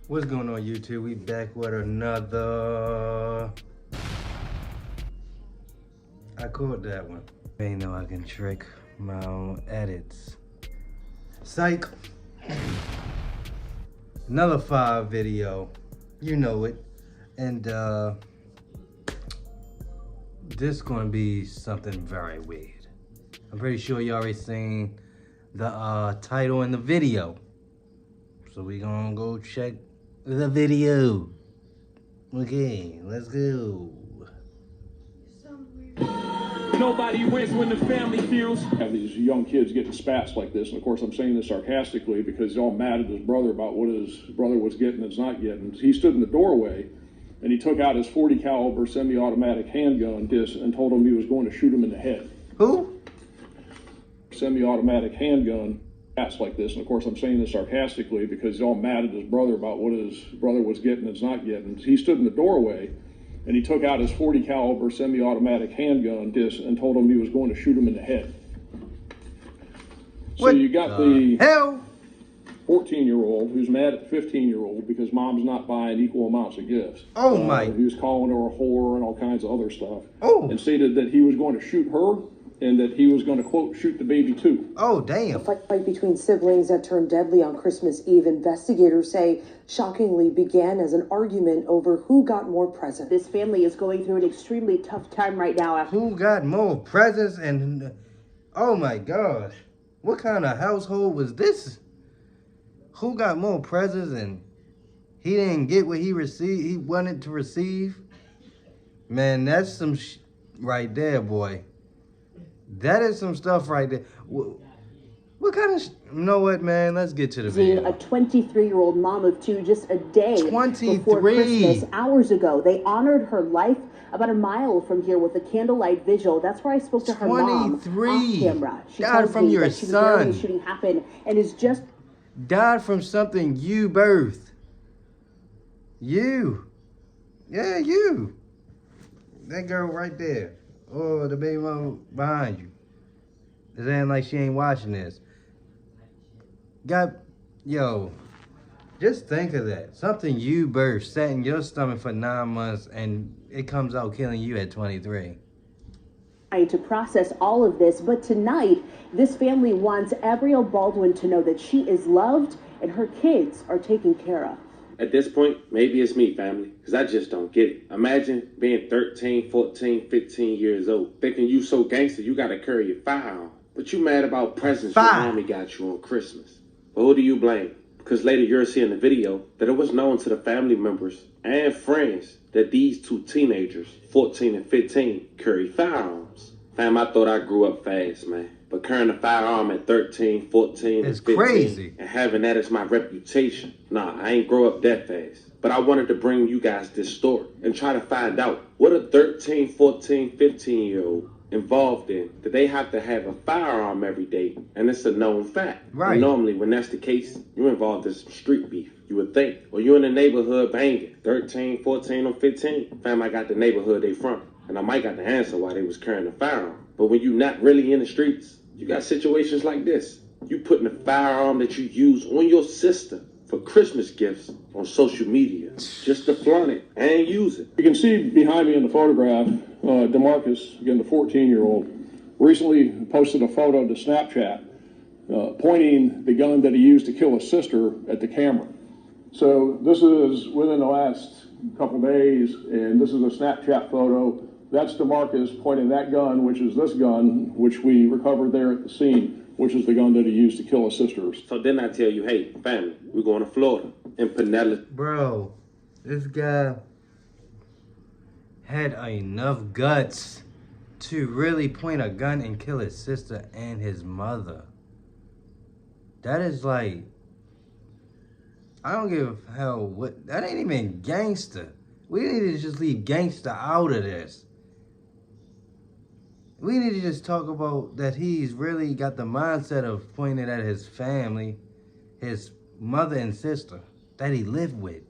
What's going on, YouTube? We back with another. I caught that one. I know I can trick my own edits. Psych. Another 5 video. You know it. And this gonna be something very weird. I'm pretty sure you already seen the title in the video. So we gonna go check the video. Okay, let's go. Nobody wins when the family feels. Have these young kids getting spats like this, and of course I'm saying this sarcastically because he's all mad at his brother about what his brother was getting and is not getting. He stood in the doorway and he took out his .40 caliber semi-automatic handgun and told him he was going to shoot him in the head. Who? Semi-automatic handgun. Spats like this, and of course I'm saying this sarcastically because he's all mad at his brother about what his brother was getting and is not getting. He stood in the doorway and he took out his .40 caliber semi-automatic handgun and told him he was going to shoot him in the head. So you got the hell 14-year-old who's mad at the 15-year-old because mom's not buying equal amounts of gifts. Oh my! He was calling her a whore and all kinds of other stuff. Oh! And stated that he was going to shoot her and that he was going to, quote, shoot the baby too. Oh, damn. A fight between siblings that turned deadly on Christmas Eve, investigators say, shockingly began as an argument over who got more presents. This family is going through an extremely tough time right now. Who got more presents and... Oh my gosh. What kind of household was this? Who got more presents and he didn't get what he wanted to receive? Man, that's some right there, boy. That is some stuff right there. What kind of... You know what, man? Let's get to the video. A 23-year-old mom of 2 just a day 23. before Christmas, hours ago. They honored her life about a mile from here with a candlelight vigil. That's where I spoke to her mom off camera. She died from your that she was there when son. the shooting happened and is just... Died from something you birthed. You. Yeah, you. That girl right there. Oh, the baby mama behind you. It's ain't like she ain't watching this. Yo, just think of that. Something you birthed sat in your stomach for 9 months and it comes out killing you at 23. To process all of this, but tonight, this family wants Abrielle Baldwin to know that she is loved and her kids are taken care of. At this point, maybe it's me, family, because I just don't get it. Imagine being 13, 14, 15 years old, thinking you so gangster you got to carry your firearm. But you mad about presents your mommy got you on Christmas. But who do you blame? Because later you'll see in the video that it was known to the family members and friends that these 2 teenagers, 14 and 15, carry firearms. Fam, I thought I grew up fast, man. But carrying a firearm at 13, 14, and 15, crazy. And having that as my reputation, nah, I ain't grow up that fast. But I wanted to bring you guys this story and try to find out what a 13, 14, 15-year-old involved in, that they have to have a firearm every day, and it's a known fact. Right. And normally, when that's the case, you're involved in some street beef, you would think. Or you're in the neighborhood banging, 13, 14, or 15. Fam, I got the neighborhood they from, and I might got the answer why they was carrying a firearm. But when you're not really in the streets, you got situations like this. You putting a firearm that you use on your sister for Christmas gifts on social media, just to flaunt it and use it. You can see behind me in the photograph, DeMarcus, again the 14-year-old, recently posted a photo to Snapchat pointing the gun that he used to kill his sister at the camera. So this is within the last couple days, and this is a Snapchat photo. That's DeMarcus pointing that gun, which is this gun, which we recovered there at the scene, which is the gun that he used to kill his sisters. So then I tell you, hey, family, we're going to Florida, in Pinellas. Bro, this guy had enough guts to really point a gun and kill his sister and his mother. That is like, I don't give a hell what, that ain't even gangster. We need to just leave gangster out of this. We need to just talk about that he's really got the mindset of pointing at his family, his mother and sister that he lived with.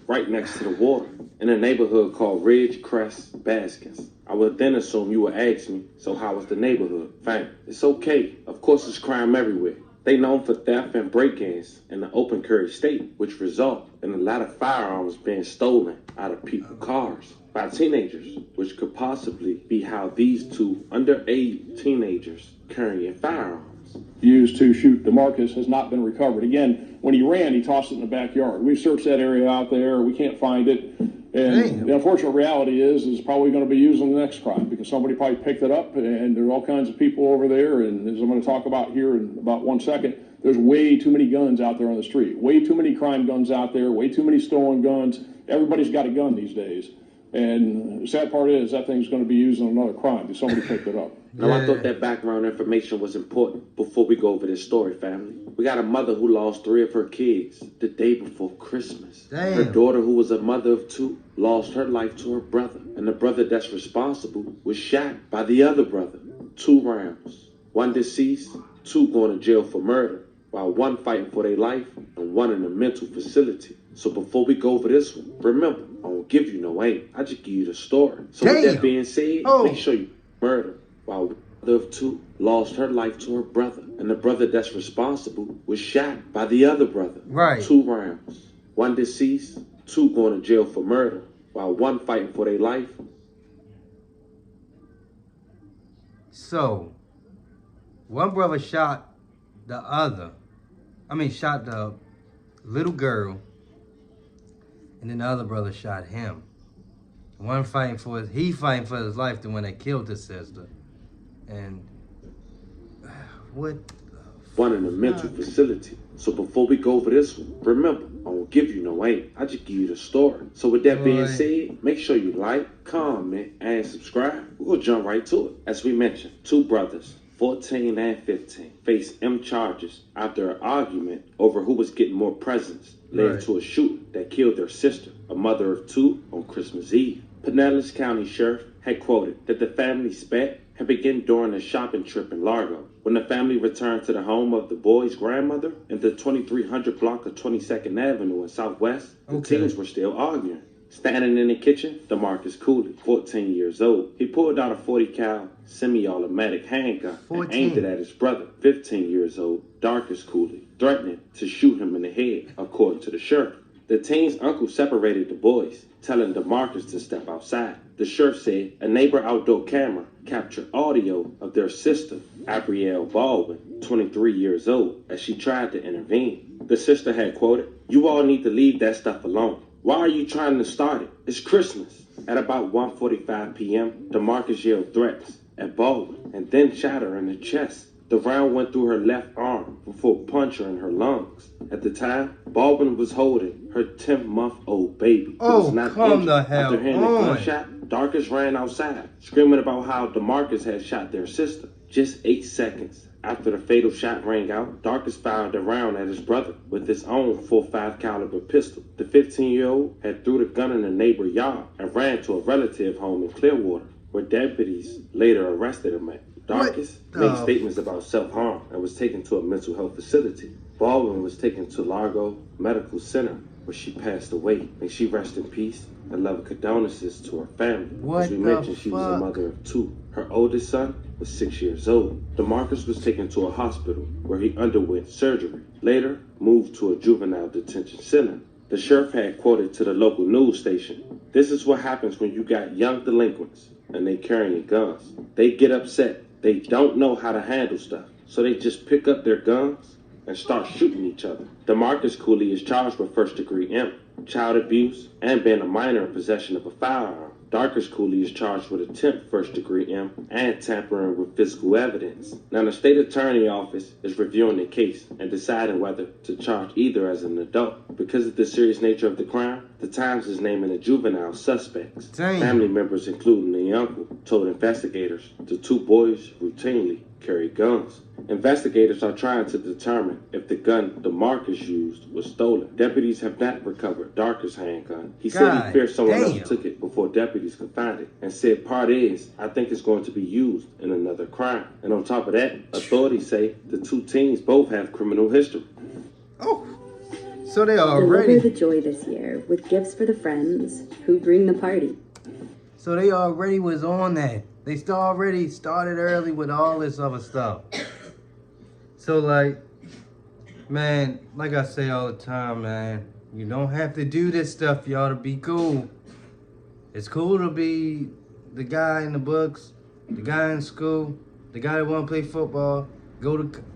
Right next to the water, in a neighborhood called Ridgecrest, Baskins. I would then assume you would ask me, so how was the neighborhood? Fam, it's okay. Of course, there's crime everywhere. They known for theft and break-ins in the open carry state, which result in a lot of firearms being stolen out of people's cars by teenagers, which could possibly be how these two underage teenagers carrying firearms used to shoot DeMarcus has not been recovered. Again, when he ran, he tossed it in the backyard. We've searched that area out there. We can't find it. And the unfortunate reality is probably going to be used in the next crime because somebody probably picked it up, and there are all kinds of people over there. And as I'm going to talk about here in about 1 second, there's way too many guns out there on the street. Way too many crime guns out there. Way too many stolen guns. Everybody's got a gun these days. And the sad part is that thing's going to be used in another crime because somebody picked it up. Now, I thought that background information was important before we go over this story, family. We got a mother who lost 3 of her kids the day before Christmas. Damn. Her daughter, who was a mother of 2, lost her life to her brother. And the brother that's responsible was shot by the other brother. 2 rounds. 1 deceased, 2 going to jail for murder, while 1 fighting for their life and 1 in a mental facility. So before we go over this one, remember, I won't give you no aim. I just give you the story. So with that being said, make sure you murder. While one of 2 lost her life to her brother, and the brother that's responsible was shot by the other brother. Right. 2 rounds. 1 deceased, 2 going to jail for murder, while 1 fighting for their life. So, one brother shot the shot the little girl, and then the other brother shot him. One fighting for his life, the one that killed his sister. And what? 1 in a mental facility. So before we go over this one, remember, I won't give you no aim. I just give you the story. So with that being said, make sure you like, comment, and subscribe. We'll jump right to it. As we mentioned, 2 brothers, 14 and 15, face M charges after an argument over who was getting more presents, led to a shooting that killed their sister, a mother of 2, on Christmas Eve. Pinellas County Sheriff had quoted that the family spat had begun during a shopping trip in Largo. When the family returned to the home of the boy's grandmother in the 2300 block of 22nd Avenue in Southwest, the teens were still arguing. Standing in the kitchen, DeMarcus Cooley, 14 years old, he pulled out a 40 cal semi-automatic handgun and aimed it at his brother, 15 years old, Darkus Cooley, threatening to shoot him in the head, according to the sheriff. The teen's uncle separated the boys, telling DeMarcus to step outside. The sheriff said a neighbor outdoor camera captured audio of their sister, Abrielle Baldwin, 23 years old, as she tried to intervene. The sister had quoted, "You all need to leave that stuff alone. Why are you trying to start it? It's Christmas." At about 1:45 p.m., DeMarcus yelled threats at Baldwin and then shot her in the chest. The round went through her left arm before punching her in her lungs. At the time, Baldwin was holding her 10-month-old baby. Oh, come the hell After hearing the on. gunshot, Darkus ran outside, screaming about how DeMarcus had shot their sister. Just 8 seconds after the fatal shot rang out, Darkus fired a round at his brother with his own .45 caliber pistol. The 15-year-old had threw the gun in a neighbor yard and ran to a relative home in Clearwater, where deputies later arrested him at. Darkus made statements about self-harm and was taken to a mental health facility. Baldwin was taken to Largo Medical Center, where she passed away. May she rest in peace and love condolences to her family. As we mentioned, she was a mother of 2. Her oldest son was 6 years old. DeMarcus was taken to a hospital where he underwent surgery. Later, moved to a juvenile detention center. The sheriff had quoted to the local news station, "This is what happens when you got young delinquents and they carrying guns. They get upset. They don't know how to handle stuff, so they just pick up their guns and start shooting each other." DeMarcus Cooley is charged with first-degree M, child abuse, and being a minor in possession of a firearm. Darkus Cooley is charged with attempt first-degree M and tampering with physical evidence. Now, the state attorney office is reviewing the case and deciding whether to charge either as an adult. Because of the serious nature of the crime, the Times is naming the juvenile suspects. Family members, including the uncle, told investigators the 2 boys routinely carry guns. Investigators are trying to determine if the gun DeMarcus used was stolen. Deputies have not recovered Darkus' handgun. He said he feared someone else took it before deputies could find it, and said part is, "I think it's going to be used in another crime." And on top of that, authorities say the 2 teens both have criminal history. Oh, so they already Deliver the joy this year with gifts for the friends who bring the party. So they already was on that. They already started early with all this other stuff. So like, Man, like I say all the time, man, you don't have to do this stuff, y'all, to be cool. It's cool to be the guy in the books, the guy in school, the guy that want to play football.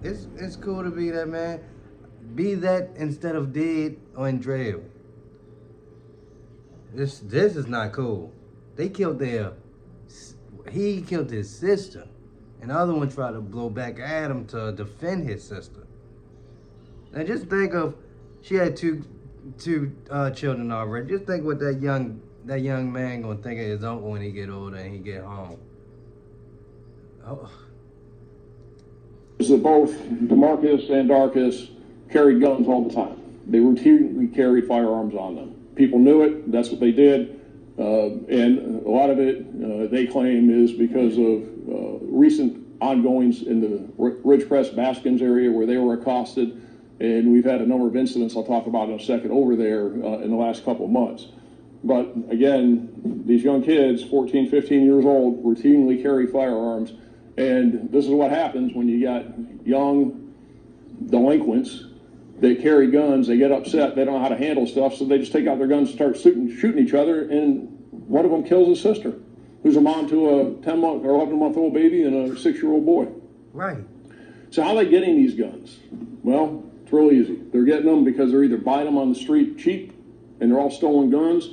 It's cool to be that, man. Be that instead of dead or in jail. This is not cool. They killed he killed his sister, and the other one tried to blow back at him to defend his sister. Now just think of, she had two children already. Just think what that young man gonna think of his uncle when he get older and he get home. Oh. Is that both DeMarcus and Darcus carried guns all the time. They routinely carried firearms on them. People knew it. That's what they did. And a lot of it, they claim, is because of recent ongoings in the Ridgecrest Baskins area where they were accosted. And we've had a number of incidents I'll talk about in a second over there in the last couple of months. But again, these young kids, 14, 15 years old, routinely carry firearms. And this is what happens when you got young delinquents that carry guns. They get upset. They don't know how to handle stuff, so they just take out their guns and start shooting each other. And one of them kills his sister, who's a mom to a 10-month or 11-month-old baby and a 6-year-old boy. Right. So how are they getting these guns? Well, it's real easy. They're getting them because they're either buying them on the street cheap, and they're all stolen guns.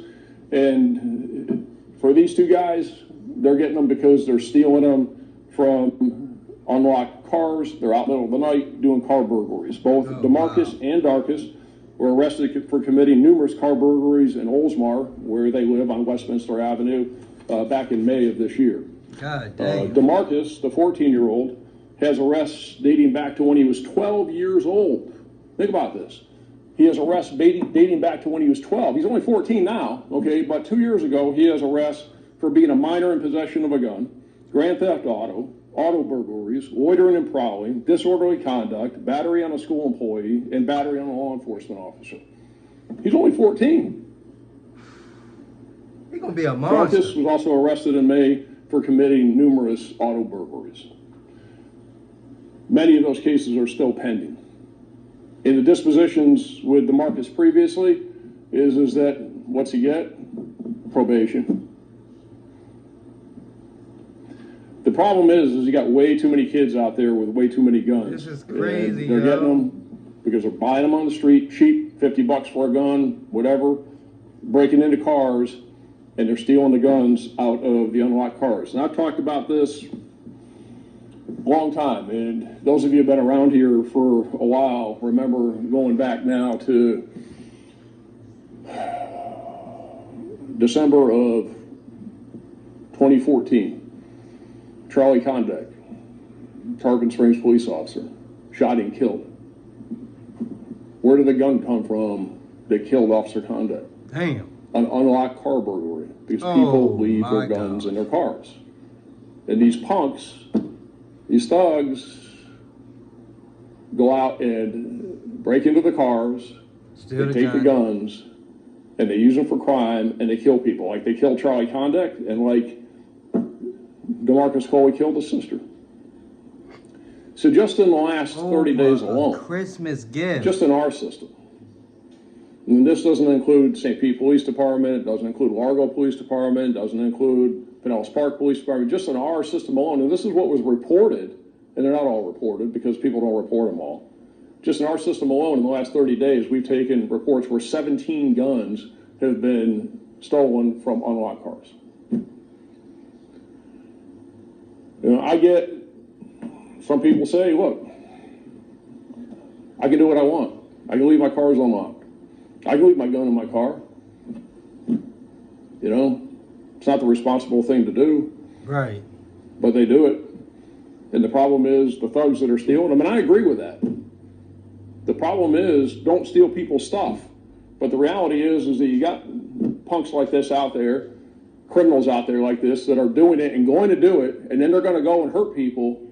And for these two guys, they're getting them because they're stealing them from unlocked cars. They're out in the middle of the night doing car burglaries. Both DeMarcus and Darcus were arrested for committing numerous car burglaries in Oldsmar, where they live on Westminster Avenue, back in May of this year. God damn. DeMarcus, the 14-year-old, has arrests dating back to when he was 12 years old. Think about this. He has arrests dating back to when he was 12. He's only 14 now, okay, but 2 years ago he has arrests for being a minor in possession of a gun, grand theft auto burglaries, loitering and prowling, disorderly conduct, battery on a school employee, and battery on a law enforcement officer. He's only 14. He's going to be a monster. Darcus was also arrested in May for committing numerous auto burglaries. Many of those cases are still pending. In the dispositions with DeMarcus previously is that, what's he get? Probation. The problem is you got way too many kids out there with way too many guns. This is crazy. And they're getting them because they're buying them on the street, cheap, $50 for a gun, whatever, breaking into cars, and they're stealing the guns out of the unlocked cars. And I've talked about this a long time, and those of you who have been around here for a while remember going back now to December of 2014. Charlie Condek, Tarpon Springs police officer, shot and killed. Where did the gun come from that killed Officer Condek? Damn. An unlocked car burglary, because people leave their guns in their cars. And these punks, these thugs, go out and break into the cars, they take the guns, and they use them for crime, and they kill people. Like they killed Charlie Condek, and like DeMarcus Coley killed his sister. So just in the last 30 days alone, Christmas gift, just in our system, and this doesn't include St. Pete Police Department, it doesn't include Largo Police Department, it doesn't include Pinellas Park Police Department, just in our system alone, and this is what was reported, and they're not all reported because people don't report them all. Just in our system alone, in the last 30 days, we've taken reports where 17 guns have been stolen from unlocked cars. You know, I get some people say, look, I can do what I want. I can leave my cars unlocked. I can leave my gun in my car. You know, it's not the responsible thing to do. Right. But they do it. And the problem is the thugs that are stealing them, and I agree with that. The problem is don't steal people's stuff. But the reality is that you got punks like this out there, criminals out there like this that are doing it and going to do it, and then they're going to go and hurt people,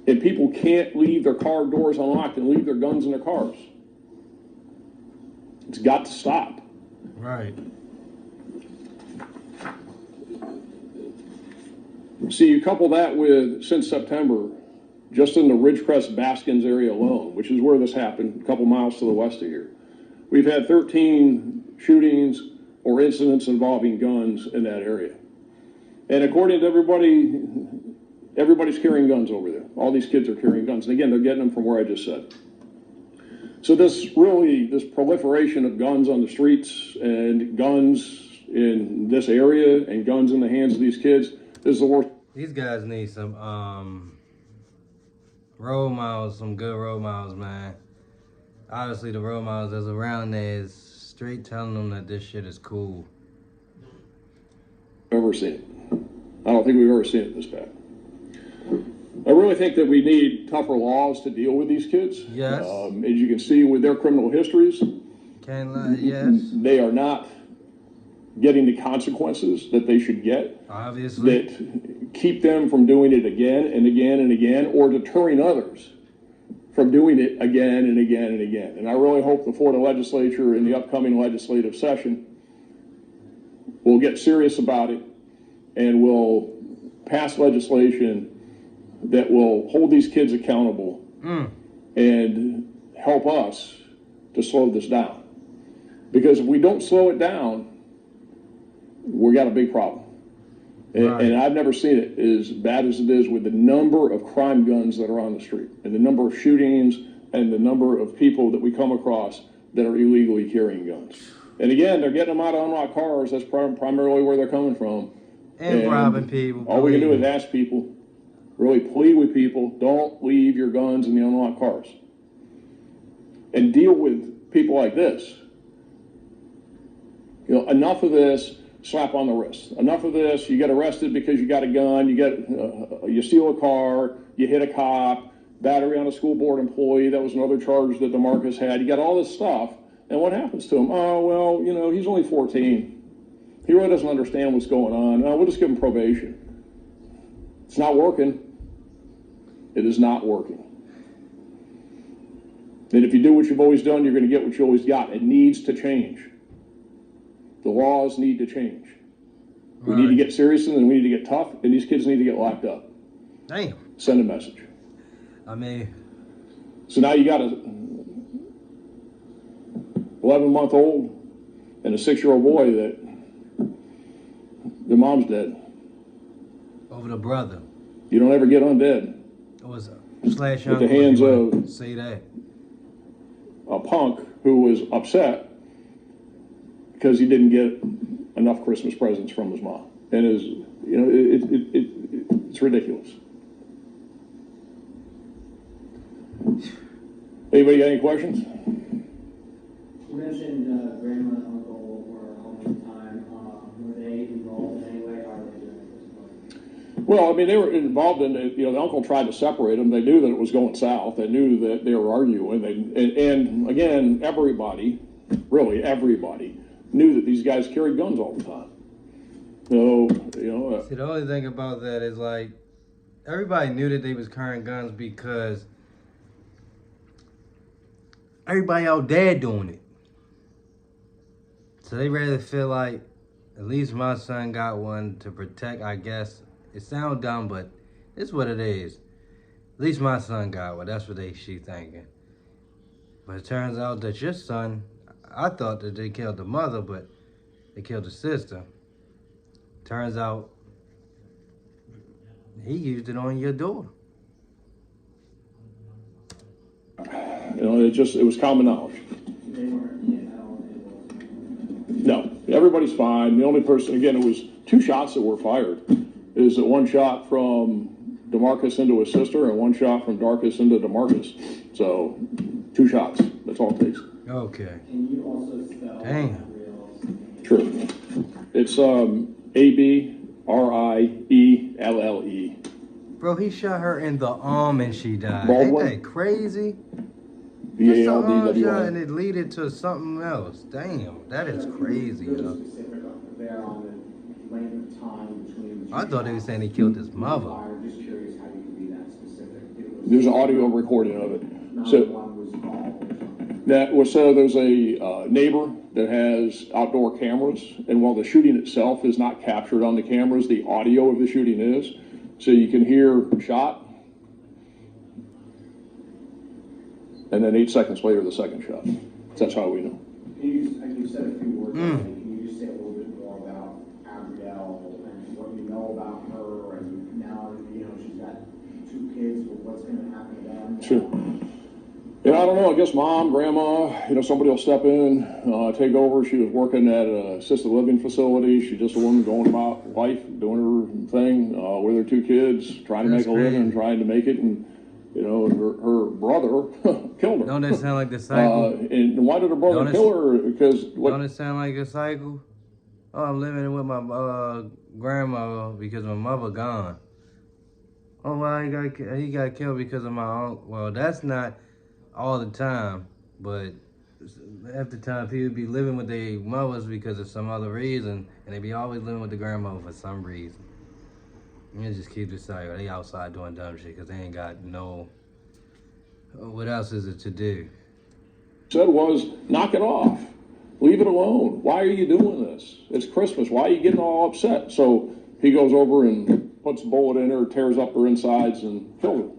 and people can't leave their car doors unlocked and leave their guns in their cars. It's got to stop. Right. See, you couple that with, since September, just in the Ridgecrest Baskins area alone, which is where this happened, a couple miles to the west of here, we've had 13 shootings or incidents involving guns in that area. And according to everybody, everybody's carrying guns over there. All these kids are carrying guns. And again, they're getting them from where I just said. So this proliferation of guns on the streets and guns in this area and guns in the hands of these kids is the worst. These guys need some role models, some good role models, man. Obviously, the role models that's around there is straight telling them that this shit is cool. Ever seen it. I don't think we've ever seen it this bad. I really think that we need tougher laws to deal with these kids. Yes. As you can see with their criminal histories, Can't lie, yes. they are not getting the consequences that they should get. Obviously. That keep them from doing it again and again and again, or deterring others from doing it again and again and again. And I really hope the Florida legislature in the upcoming legislative session will get serious about it and will pass legislation that will hold these kids accountable and help us to slow this down. Because if we don't slow it down, we got a big problem. And I've never seen it as bad as it is with the number of crime guns that are on the street and the number of shootings and the number of people that we come across that are illegally carrying guns. And again, they're getting them out of unlocked cars. That's primarily where they're coming from. And robbing people. All we can do is ask people, really plead with people, don't leave your guns in the unlocked cars. And deal with people like this. You know, enough of this slap on the wrist. Enough of this, you get arrested because you got a gun, you steal a car, you hit a cop, battery on a school board employee, that was another charge that DeMarcus had. You got all this stuff, and what happens to him? Oh, well, you know, he's only 14. He really doesn't understand what's going on. We'll just give him probation. It's not working. It is not working. And if you do what you've always done, you're going to get what you always got. It needs to change. The laws need to change. We need to get serious and then we need to get tough, and these kids need to get locked up. Damn. Send a message. I mean. So now you got a 11-month-old and a 6-year-old boy that their mom's dead. Over the brother. You don't ever get undead. It was Slash at the hands of say that. A punk who was upset because he didn't get enough Christmas presents from his mom. And it's ridiculous. Anybody got any questions? You mentioned grandma and uncle were home at the time. Were they involved in any way? How are they doing at this point? Well, I mean, they were involved in it. You know, the uncle tried to separate them. They knew that it was going south. They knew that they were arguing. And again, everybody, really everybody, knew that these guys carried guns all the time. So, you know. See, the only thing about that is, like, everybody knew that they was carrying guns because everybody out there doing it. So they rather feel like, at least my son got one to protect, I guess. It sounds dumb, but it's what it is. At least my son got one. That's what she thinking. But it turns out that your son, I thought that they killed the mother, but they killed the sister. Turns out he used it on your daughter. You know, it was common knowledge. They weren't, No, everybody's fine. The only person, again, it was 2 shots that were fired. Is that one shot from DeMarcus into his sister and one shot from Darkus into DeMarcus. So 2 shots. That's all it takes. Okay. Can you also spell Damn. Sure. It's Abrielle. Bro, he shot her in the arm and she died. Baldwin? Ain't that crazy? Just an arm shot B-A-L-D-W-I-N. and it leaded to something else. Damn, that is crazy, yo. specific there on the length of time between the I thought they were saying he killed his mother. I'm just curious how you could be that specific. There's an audio recording of it. One was involved or something. So there's a neighbor that has outdoor cameras, and while the shooting itself is not captured on the cameras, the audio of the shooting is. So you can hear shot, and then 8 seconds later, the second shot. That's how we know. You said a few words already. Can you just say a little bit more about Abrielle and what you know about her, and now, she's got 2 kids, but what's going to happen to them? Sure. Yeah, I don't know. I guess mom, grandma, somebody will step in, take over. She was working at an assisted living facility. She's just a woman going about life, doing her thing with her 2 kids, trying to make a living, trying to make it. And, her brother killed her. Don't that sound like the cycle? And why did her brother kill her? Because don't it sound like a cycle? Oh, I'm living with my grandma because my mother gone. Oh, well, he got killed because of my uncle. Well, that's not all the time, but half the time people be living with their mothers because of some other reason, and they be always living with the grandmother for some reason. You just keep the cycle. They outside doing dumb shit because they ain't got no. What else is it to do? Said was, knock it off. Leave it alone. Why are you doing this? It's Christmas. Why are you getting all upset? So he goes over and puts a bullet in her, tears up her insides, and kills her.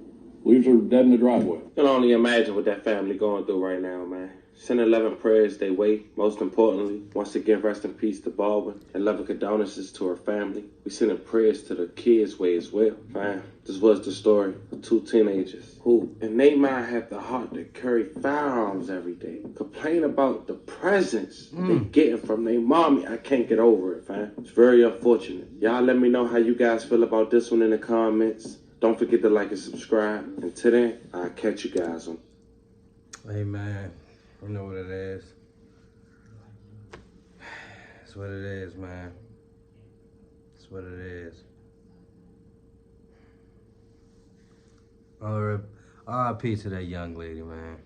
Leaves her dead in the driveway. I can only imagine what that family going through right now, man. Send 11 prayers they wait. Most importantly, once again, rest in peace to Baldwin, and loving condolences to her family. We sending prayers to the kids' way as well. Fam, this was the story of 2 teenagers who, in their mind, have the heart to carry firearms every day. Complain about the presents they getting from their mommy. I can't get over it, fam. It's very unfortunate. Y'all let me know how you guys feel about this one in the comments. Don't forget to like and subscribe. Until then, I'll catch you guys on. Hey, man. You know what it is. It's what it is, man. It's what it is. RIP to that young lady, man.